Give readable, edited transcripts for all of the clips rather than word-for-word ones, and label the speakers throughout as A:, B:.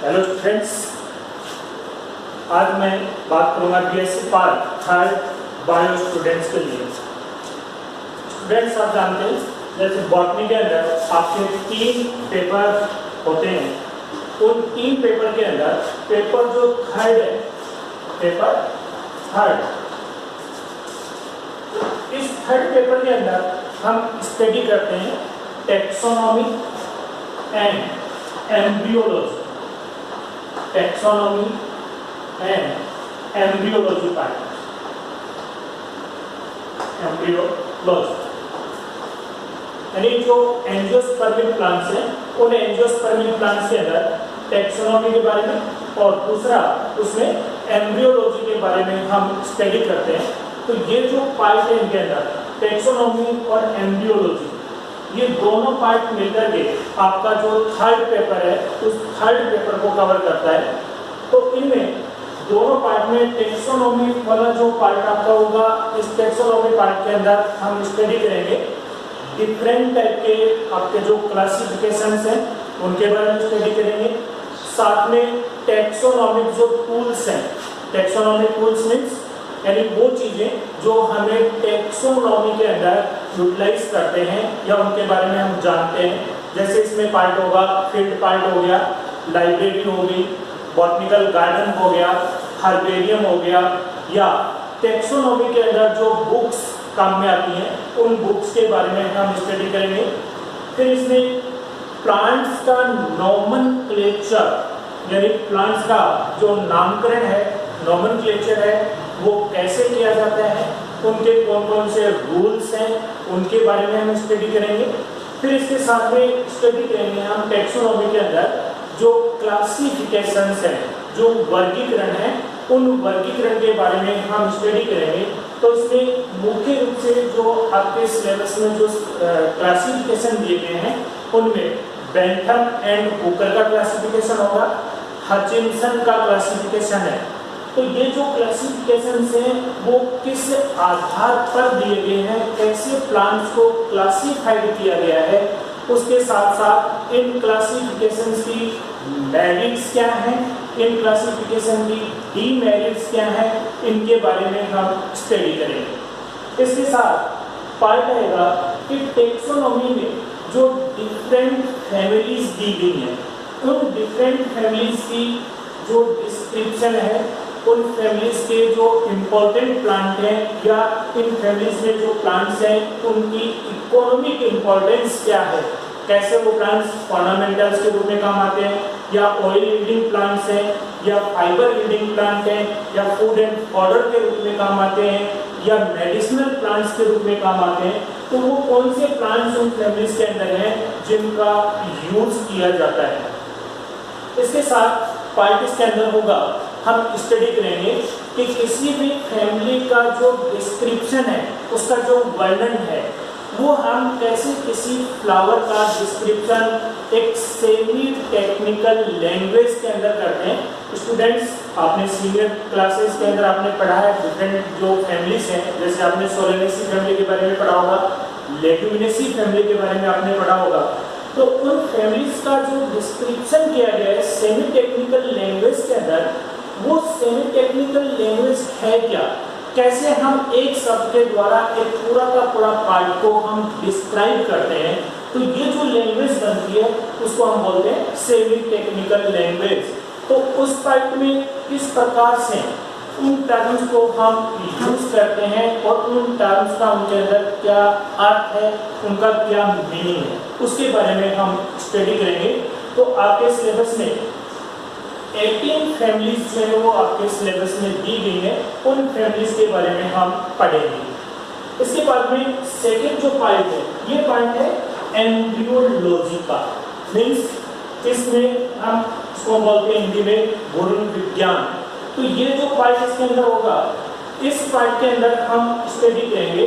A: Hello friends, आज मैं बात करूंगा BSc part third bio students के लिए। स्टूडेंट्स, आप जानते हैं जैसे बॉटनी के अंदर आपके 3 पेपर होते हैं। उन 3 पेपर के अंदर पेपर जो थर्ड है, पेपर थर्ड, इस थर्ड पेपर के अंदर हम स्टडी करते हैं taxonomy and embryology. Taxonomy and embryology part, embryology यानी जो एंजियोस्पर्मिक प्लांट्स हैं, उन एंजियोस्पर्मिक प्लांट्स के अंदर टैक्सोनॉमी के बारे में और दूसरा उसमें एम्ब्रियोलॉजी के बारे में हम स्टडी करते हैं। तो ये जो पार्ट है इनके अंदर टैक्सोनॉमी और एम्ब्रियोलॉजी, ये दोनों पार्ट मिलकर के आपका जो थर्ड पेपर है उस थर्ड पेपर को कवर करता है। तो इनमें दोनों पार्ट में टैक्सोनॉमी वाला जो पार्ट आपका होगा, इस टैक्सोनॉमी पार्ट के अंदर हम स्टडी करेंगे डिफरेंट टाइप के आपके जो क्लासिफिकेशंस हैं उनके बारे में स्टडी करेंगे। साथ में टैक्सोनॉमिक जो टूल्स हैं, टैक्सोनॉमिक टूल्स मीन्स यानी वो चीज़ें जो हमें टैक्सोनॉमी के अंदर यूटिलाइज करते हैं या उनके बारे में हम जानते हैं। जैसे इसमें पार्ट होगा फील्ड पार्ट हो गया, लाइब्रेरी होगी, बॉटनिकल गार्डन हो गया, हर्बेरियम हो गया, या टैक्सोनॉमी के अंदर जो बुक्स काम में आती हैं उन बुक्स के बारे में हम स्टडी करेंगे। फिर इसमें प्लांट्स का नॉमेनक्लेचर यानी प्लांट्स का जो नामकरण है, नॉमेनक्लेचर है, वो कैसे किया जाता है, उनके कौन कौन से रूल्स हैं, उनके बारे में हम स्टडी करेंगे। फिर इसके साथ में स्टडी करेंगे हम टैक्सोनॉमी के अंदर जो क्लासिफिकेशंस हैं, जो वर्गीकरण है, उन वर्गीकरण के बारे में हम स्टडी करेंगे। तो इसमें मुख्य रूप से जो आपके सिलेबस में जो क्लासिफिकेशन दिए गए हैं उनमें बेंथम एंड हुकर का क्लासिफिकेशन होगा, हचिंसन का क्लासिफिकेशन है। तो ये जो क्लासिफिकेशन हैं वो किस आधार पर दिए गए हैं, कैसे प्लांट्स को क्लासिफाइड किया गया है, उसके साथ साथ इन क्लासिफिकेशन की मेरिट्स क्या हैं, इन क्लासिफिकेशन की डीमेरिट्स क्या हैं, इनके बारे में हम स्टडी करेंगे। इसके साथ पार्ट आएगा कि टैक्सोनॉमी में जो डिफरेंट फैमिलीज दी गई हैं, उन डिफरेंट फैमिलीज की जो डिस्क्रिप्शन है, उन फैमिलीज के जो इम्पोर्टेंट प्लांट हैं या इन फैमिलीज में जो प्लांट्स हैं उनकी इकोनॉमिक इम्पोर्टेंस क्या है, कैसे वो प्लांट्स ऑर्नामेंटल्स के रूप में काम आते हैं, या ऑयल यील्डिंग प्लांट्स हैं, या फाइबर यील्डिंग प्लांट हैं, या फूड एंड पाउडर के रूप में काम आते हैं, या मेडिसिनल प्लांट्स के रूप में काम आते हैं। तो वो कौन से प्लांट्स उन फैमिलीज के अंदर हैं जिनका यूज किया जाता है। इसके साथ पार्ट इसके अंदर होगा, हम स्टडी करेंगे कि किसी भी फैमिली का जो डिस्क्रिप्शन है, उसका जो वर्णन है, वो हम कैसे किसी फ्लावर का डिस्क्रिप्शन एक सेमी टेक्निकल लैंग्वेज के अंदर करते हैं। स्टूडेंट्स, आपने सीनियर क्लासेस के अंदर आपने पढ़ा है डिफरेंट जो फैमिलीज हैं, जैसे आपने सोलेनेसी फैमिली के बारे में पढ़ा होगा, लेग्यूमिनेसी फैमिली के बारे में आपने पढ़ा होगा। तो उन फैमिलीज का जो डिस्क्रिप्शन किया गया है सेमी टेक्निकल लैंग्वेज के अंदर, वो सेमी टेक्निकल लैंग्वेज है क्या, कैसे हम एक शब्द के द्वारा एक पूरा का पूरा पार्ट को हम डिस्क्राइब करते हैं। तो ये जो लैंग्वेज बनती है उसको हम बोलते हैं सेमी टेक्निकल लैंग्वेज। तो उस पार्ट में किस प्रकार से उन टर्म्स को हम यूज करते हैं और उन टर्म्स का उनके अंदर क्या अर्थ है, उनका क्या मीनिंग है, उसके बारे में हम स्टडी करेंगे। तो आपके सिलेबस में 18 फैमिलीज जो है वो आपके सिलेबस में दी गई है, उन फैमिलीज के बारे में हम पढ़ेंगे। इसके बाद में सेकंड जो पार्ट है, ये पार्ट है एम्ब्रियोलॉजी का, मीन्स इसमें हम इसको बोलते हैं हिंदी में भ्रूण विज्ञान। तो ये जो पार्ट इसके अंदर होगा, इस पार्ट के अंदर हम स्टडी करेंगे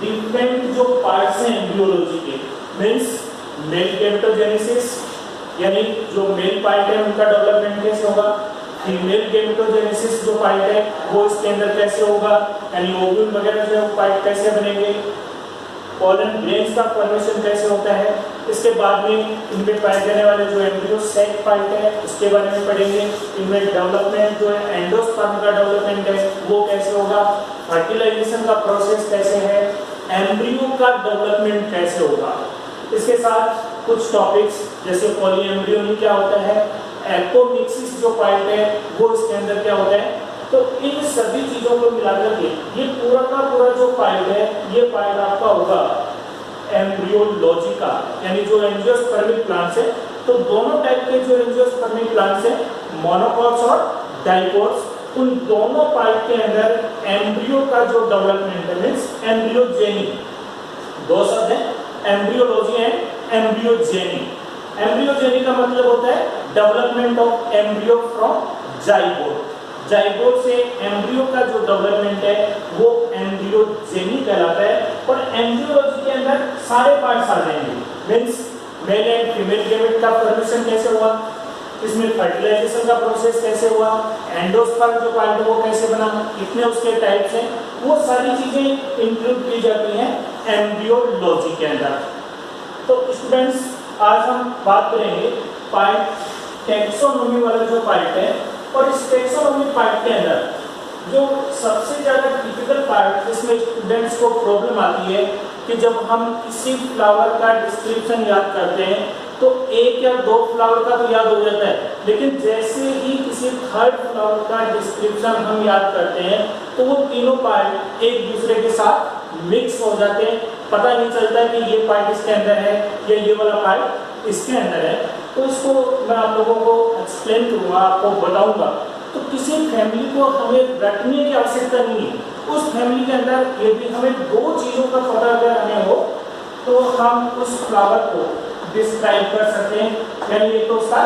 A: डिफरेंट जो पार्ट्स हैं एम्ब्रियोलॉजी के, मीन्स मेल गैमेटोजेनेसिस यानी जो मेल पार्ट है उनका डेवलपमेंट कैसे होगा, फीमेल गैमेटोजेनेसिस जो पार्ट है वो इसके अंदर कैसे होगा, यानी ओव्यूल वगैरह जो पार्ट कैसे बनेंगे, पोलन ग्रेन्स का फॉर्मेशन कैसे होता है, इसके बाद में इनमें पाए जाने वाले जो एम्ब्रियो सैक पार्ट है उसके बारे में पढ़ेंगे। इनमें डेवलपमेंट जो है एंडोस्पर्म का डेवलपमेंट है वो कैसे होगा, फर्टिलाइजेशन का प्रोसेस कैसे है, एम्ब्रियो का डेवलपमेंट कैसे होगा। इसके साथ कुछ टॉपिक्स जैसे पॉलीएम्ब्रियोनी क्या होता है, एपोमिक्सिस जो पार्ट है वो इसके अंदर क्या होता है। तो इन सभी चीजों को मिलाकर के ये पूरा का पूरा जो पार्ट है ये पार्ट आपका होगा एम्ब्रियोलॉजी का, यानी जो एंजियोस्पर्मिक प्लांट्स है। तो दोनों टाइप के जो एंजियोस्पर्मिक प्लांट्स हैं, मोनोकॉट्स और डाइकोट्स, उन दोनों पार्ट के अंदर एम्ब्रियो का जो डेवलपमेंट है मींस एम्ब्रियोजेनी, दो शब्द हैं एम्ब्रियोलॉजी एंड एम्ब्रियोजेनी। एम्ब्रियोजेनी का मतलब होता है development of embryo from zygote. Zygote से एम्ब्रियो का जो डेवलपमेंट है वो एम्ब्रियोजेनी कहलाता है। और एम्ब्रियोलॉजी के अंदर सारे पार्ट्स आ जाएंगे, means male and female gamete का फॉर्मेशन कैसे हुआ, इसमें फर्टिलाइजेशन का प्रोसेस कैसे हुआ, एंडोस्पर्म जो पार्ट है वो कैसे बना, कितने उसके टाइप्स हैं, वो सारी चीजें इंक्लूड की जाती हैं एम्ब्रियोलॉजी के अंदर। तो स्टूडेंट्स आज हम बात करेंगे पार्ट टैक्सोनॉमी वाला जो पार्ट है। और इस टैक्सोनॉमी पार्ट के अंदर जो सबसे ज्यादा टिपिकल पार्ट जिसमें स्टूडेंट्स को प्रॉब्लम आती है कि जब हम किसी फ्लावर का डिस्क्रिप्शन याद करते हैं तो एक या दो फ्लावर का तो याद हो जाता है, लेकिन जैसे ही किसी थर्ड फ्लावर का डिस्क्रिप्शन हम याद करते हैं तो वो तीनों पार्ट एक दूसरे के साथ मिक्स हो जाते हैं, पता नहीं चलता कि ये पार्ट इसके अंदर है या ये वाला पार्ट इसके अंदर है। तो इसको मैं आप लोगों को एक्सप्लेन करूँगा, आपको बताऊँगा। तो किसी फैमिली को हमें रटने की आवश्यकता नहीं है। उस फैमिली के अंदर यदि हमें दो चीज़ों का पता अगर हमें हो तो हम उस फ्लावर को डिस्क्राइब कर सकते हैं, यानी एक तो उसका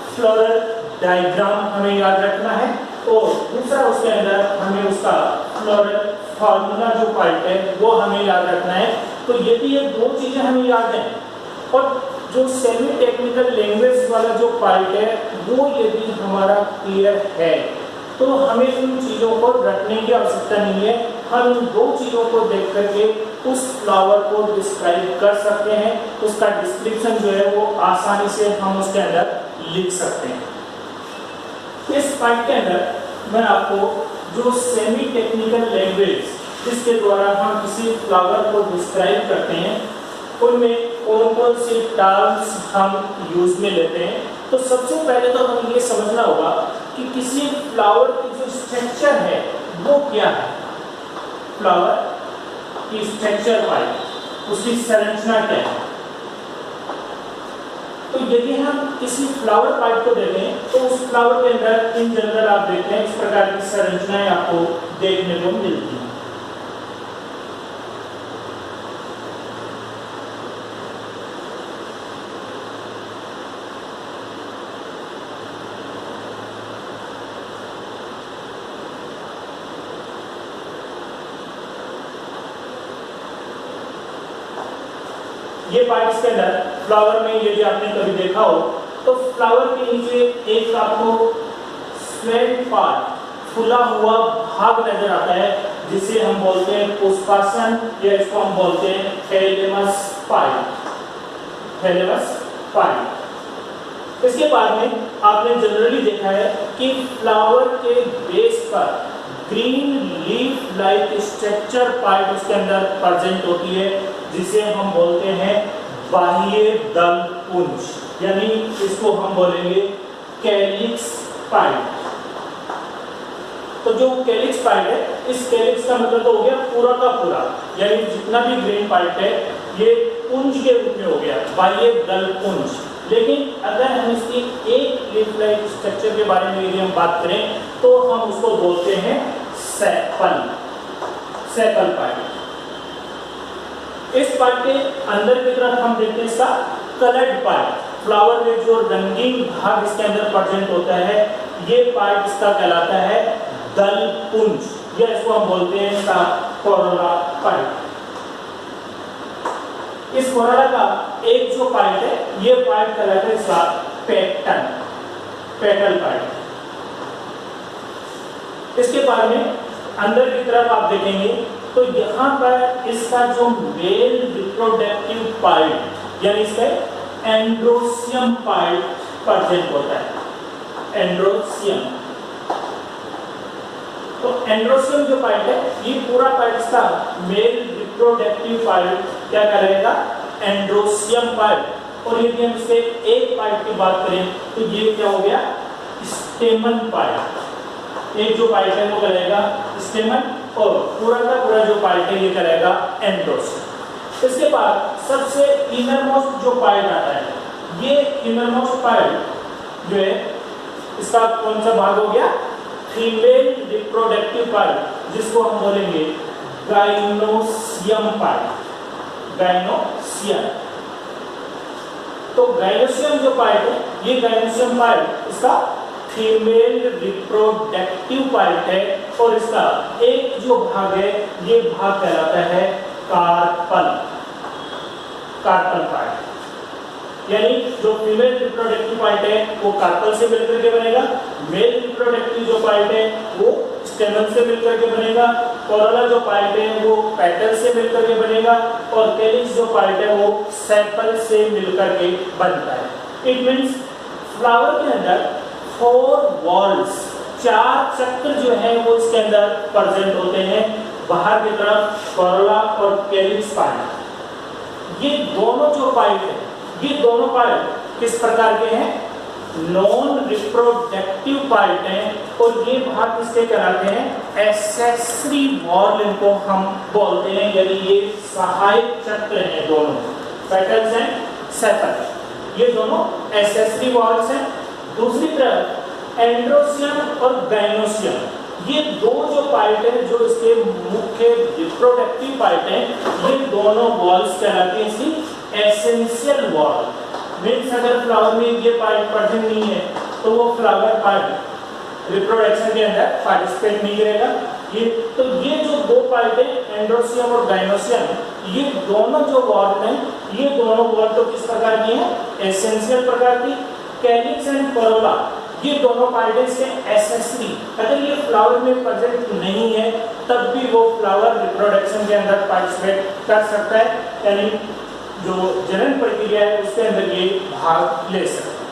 A: फ्लोरल डायग्राम हमें याद रखना है और दूसरा उसके अंदर हमें उसका फ्लोरल फार्मूला जो पार्ट है वो हमें याद रखना है। तो यदि ये दो चीज़ें हमें याद हैं और जो सेमी टेक्निकल लैंग्वेज वाला जो पार्ट है वो यदि हमारा क्लियर है तो हमें उन चीज़ों को रखने की आवश्यकता नहीं है। हम उन दो चीज़ों को देख करके उस फ्लावर को डिस्क्राइब कर सकते हैं, उसका डिस्क्रिप्शन जो है वो आसानी से हम उसके अंदर लिख सकते हैं। इस पार्ट के अंदर मैं आपको जो सेमी टेक्निकल लैंग्वेज जिसके द्वारा हम किसी फ्लावर को डिस्क्राइब करते हैं उनमें कौन कौन सी टर्म्स हम यूज में लेते हैं। तो सबसे पहले तो हमें ये समझना होगा कि किसी फ्लावर की जो स्ट्रक्चर है वो क्या है। फ्लावर की स्ट्रक्चर पार्ट, उसकी संरचना क्या है। तो यदि हम किसी फ्लावर पार्ट को देखें तो उस फ्लावर के अंदर इन जनरल आप देखते हैं इस प्रकार की संरचनाएं आपको देखने को मिलती हैं। ये पार्ट इसके अंदर फ्लावर में यदि आपने कभी देखा हो तो फ्लावर के नीचे एक आपको स्वेल्ड पार्ट, फुला हुआ भाग नजर आता है जिसे हम बोलते हैं पुष्पासन या इसको हम बोलते हैं थैलेमस पार्ट, थैलेमस पार्ट। इसके बाद में आपने जनरली देखा है कि फ्लावर के बेस पर green leaf like structure part उसके अंदर प्रेजेंट होती है जिसे हम बोलते हैं बाह्य दल पुंज, यानी इसको हम बोलेंगे कैलिक्स पार्ट। तो जो कैलिक्स पार्ट है इस कैलिक्स का मतलब तो हो गया पूरा का पूरा, यानी जितना भी ग्रीन पार्ट है ये पुंज के रूप में हो गया, बाह्य दल पुंज। लेकिन अगर हम इसकी एक लीफ लाइक स्ट्रक्चर के बारे में यदि हम बात करें तो हम उसको बोलते हैं सेपल, सेपल पार्ट। इस पार्ट के अंदर की तरफ हम देखते हैं इसका कलर्ड पार्ट, फ्लावर में जो रंगीन भाग इसके अंदर प्रेजेंट होता है ये पार्ट इसका कहलाता है दल पुंज, या इसको हम बोलते हैं इसका कोरोला पार्ट। इस कोरोला का एक जो पार्ट है ये पार्ट कहलाता है इसका पेटल, पेटल पार्ट। इसके बाद में अंदर की तरफ आप देखेंगे तो यहाँ पर इसका जो मेल रिप्रोडक्टिव पार्ट यानी इसका एंड्रोसियम पार्ट प्रेजेंट होता है। एंड्रोसियम, तो एंड्रोसियम जो पार्ट है ये पूरा पार्ट इसका मेल रिप्रोडक्टिव पार्ट क्या करेगा, एंड्रोसियम पार्ट। और यदि हम इसके एक पार्ट की बात करें तो ये क्या हो गया, स्टेमन पार्ट। एक जो पार्ट है वो करेगा स्टेमन और पूरा का पूरा जो पार्ट है ये करेगा एंड्रोसियम। इसके बाद सबसे इनरमोस्ट जो पार्ट आता है, ये इनरमोस्ट पार्ट जो है इसका कौन सा भाग हो गया, फीमेल रिप्रोडक्टिव पार्ट, जिसको हम बोलेंगे गाइनोसियम पार्ट। गाइनोसियम, तो गाइनोसियम जो पार्ट है ये गाइनोसियम पार्ट इसका फीमेल रिप्रोडक्टिव पार्ट है और इसका एक जो भाग है ये भाग कहलाता है कार्पल। कार्पल पार्ट, यानी जो फीमेल रिप्रोडक्टिव पार्ट है वो कार्पल से मिलकर के बनेगा, मेल रिप्रोडक्टिव जो पार्ट है वो स्टेमन से मिलकर के बनेगा, कोरोला जो पार्ट है वो पेटल से मिलकर के बनेगा और कैलिक्स जो पार्ट है वो सेपल से मिलकर के बनता है। इट मींस फ्लावर के अंदर 4 वॉल्स, 4 चक्र जो है वो इसके अंदर प्रेजेंट होते हैं। बाहर की तरफ कोरोला और कैलिक्स पार्ट, ये दोनों जो पार्ट है ये दोनों पार्ट किस प्रकार के हैं, नॉन रिप्रोडक्टिव पार्ट हैं और ये भाग किसके कहलाते हैं, एक्सेसरी वॉल इनको हम बोलते हैं, यानी ये सहायक चक्र हैं दोनों, पेटल्स एंड सेपल, ये दोनों एक्सेसरी वॉल्स हैं। दूसरी तरफ एंड्रोसियम और गाइनोसियम, ये दो जो पार्ट हैं जो इसके मुख्य रिप्रोडक्टिव पार्ट हैं, ये दोनों वॉल्स कहलाती हैं इसकी एसेंशियल वॉल। मीन्स अगर फ्लावर में ये पार्ट प्रेजेंट नहीं है तो वो फ्लावर पार्ट रिप्रोडक्शन के अंदर पार्टिसिपेट नहीं करेगा। ये तो ये जो दो पार्ट है एंड्रोसियम और गाइनोसियम, ये दोनों जो वॉल हैं ये दोनों वॉल तो किस प्रकार की हैं, एसेंशियल प्रकार की। कैलिक्स एंड कोरोला ये दोनों पार्ट है इसके एक्सेसरी, अगर ये फ्लावर में प्रेजेंट नहीं है तब भी वो फ्लावर रिप्रोडक्शन के अंदर पार्टिसिपेट कर सकता है, यानी जो जनन प्रक्रिया है उसके अंदर ये भाग ले सकते हैं।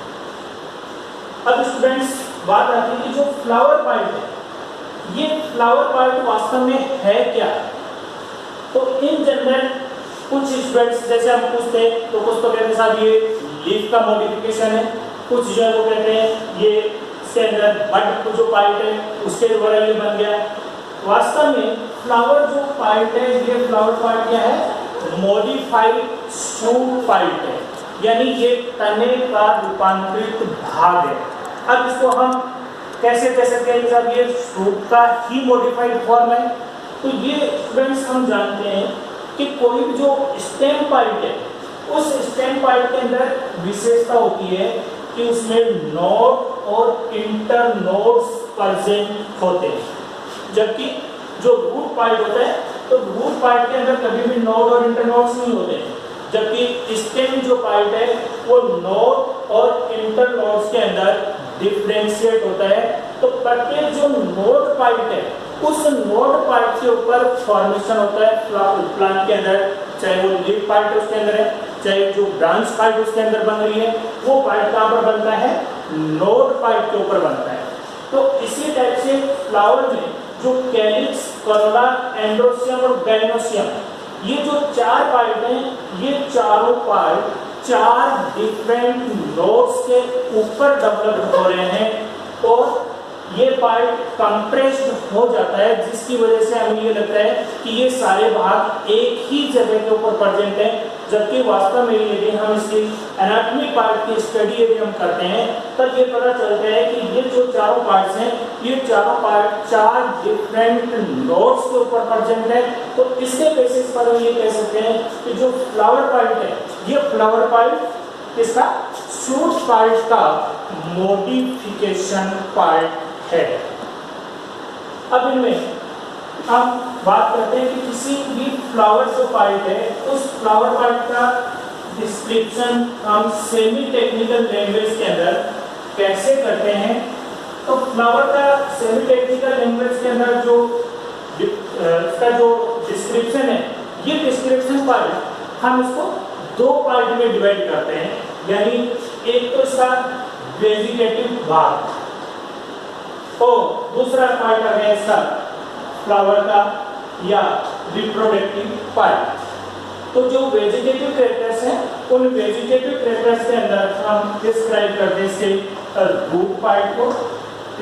A: अब स्टूडेंट्स बात आती है कि जो फ्लावर पार्ट है ये फ्लावर पार्ट वास्तव में है क्या। तो इन जनरल कुछ स्टूडेंट्स जैसे हम पूछते हैं तो कुछ तो कहते हैं साहब ये लीफ का मॉडिफिकेशन है, कुछ जो है वो कहते हैं ये इसके अंदर बड जो पार्ट है उसके द्वारा ये बन गया। वास्तव में फ्लावर जो पार्ट है ये फ्लावर पार्ट क्या है, मॉडिफाइड शूट पार्ट है, यानी ये तने का रूपांतरित भाग है। अब इसको हम कैसे कह सकते हैं साहब ये शूट का ही मॉडिफाइड फॉर्म है। तो ये स्टूडेंट्स हम जानते हैं कि कोई भी जो स्टेम पार्ट है उस स्टेम पार्ट के अंदर विशेषता होती है कि उसमें नोड और इंटर नोड्स प्रेजेंट होते हैं, जबकि जो रूट पार्ट होता है तो रूट पार्ट के अंदर कभी भी नोड और इंटर नोड्स नहीं होते हैं, जबकि स्टेम जो पार्ट है वो नोड और इंटर नोड्स के अंदर डिफरेंशिएट होता है। तो प्रत्येक जो नोड पार्ट है उस नोड पार्ट के ऊपर फॉर्मेशन होता है प्लांट के अंदर, चाहे वो लीफ पार्ट उसके अंदर है चाहे जो ब्रांच पार्ट उसके अंदर बन रही है, वो पार्ट कहाँ पर बनता है, नोड पार्ट के ऊपर बनता है। तो इसी टाइप से फ्लावर में जो कैलिक्स, कोरोला, एंड्रोसियम और गाइनोसियम ये जो 4 पार्ट हैं ये चारों पार्ट 4 डिफरेंट नोड्स के ऊपर डेवलप हो रहे हैं और ये पार्ट कंप्रेस्ड हो जाता है, जिसकी वजह से हमें ये लगता है कि ये सारे भाग एक ही जगह के ऊपर प्रेजेंट हैं, जबकि वास्तव में यदि हम इसकी एनाटॉमी पार्ट की स्टडी यदि हम करते हैं तब ये पता चलता है कि ये जो चारों पार्ट्स हैं ये चारों पार्ट 4 डिफरेंट नोड्स के ऊपर प्रेजेंट है। तो इसके बेसिस पर हम ये कह सकते हैं कि जो फ्लावर पार्ट है ये फ्लावर पार्ट इसका शूट पार्ट का मॉडिफिकेशन पार्ट है। अब इनमें हम बात करते हैं कि किसी भी फ्लावर जो पार्ट है उस फ्लावर पार्ट का डिस्क्रिप्शन हम सेमी टेक्निकल लैंग्वेज के अंदर कैसे करते हैं। तो फ्लावर का सेमी टेक्निकल लैंग्वेज के अंदर जो इसका जो डिस्क्रिप्शन है ये डिस्क्रिप्शन पार्ट हम इसको 2 पार्ट में डिवाइड करते हैं। यानी एक तो इसका वेजिटेटिव भाग और दूसरा पार्ट आ गया इसका फ्लावर का या रिप्रोडक्टिव पार्ट। तो जो वेजिटेटिव कैरेक्टर्स हैं उन वेजिटेटिव कैरेक्टर्स के अंदर हम डिस्क्राइब करते हैं इसके रूट पार्ट को,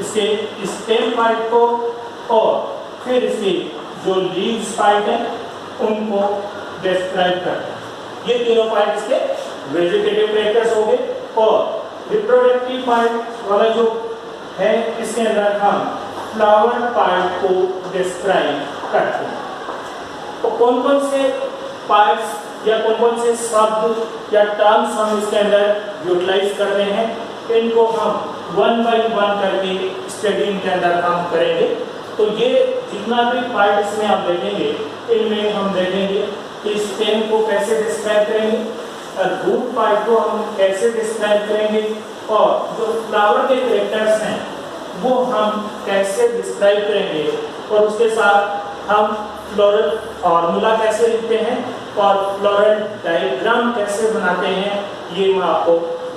A: इसके स्टेम पार्ट को और फिर इसके जो लीव्स पार्ट हैं उनको डिस्क्राइब करते हैं। ये तीनों पार्ट इसके वेजिटेटिव कैरेक्टर्स हो गए। और रिप्रोडक्टिव पार्ट वाला जो है इसके अंदर हम फ्लावर पार्ट को डिस्क्राइब करते हैं। तो कौन कौन से पार्ट्स या कौन कौन से शब्द या टर्म्स हम इसके अंदर यूटिलाइज करते हैं, इनको हम वन बाय वन करके स्टडी इनके अंदर हम करेंगे। तो ये जितना भी पार्ट इसमें आप देखेंगे इनमें हम देखेंगे कि स्टेम को कैसे डिस्क्राइब करेंगे, रूट पार्ट को हम कैसे डिस्क्राइब करेंगे और जो फ्लावर के कैरेक्टर्स हैं वो हम कैसे डिस्क्राइब करेंगे और उसके साथ हम फ्लोरल फार्मूला कैसे लिखते हैं और फ्लोरल डायग्राम कैसे बनाते हैं, ये मैं आपको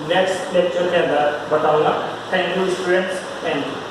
A: नेक्स्ट लेक्चर के अंदर बताऊंगा। Thank you students, thank you.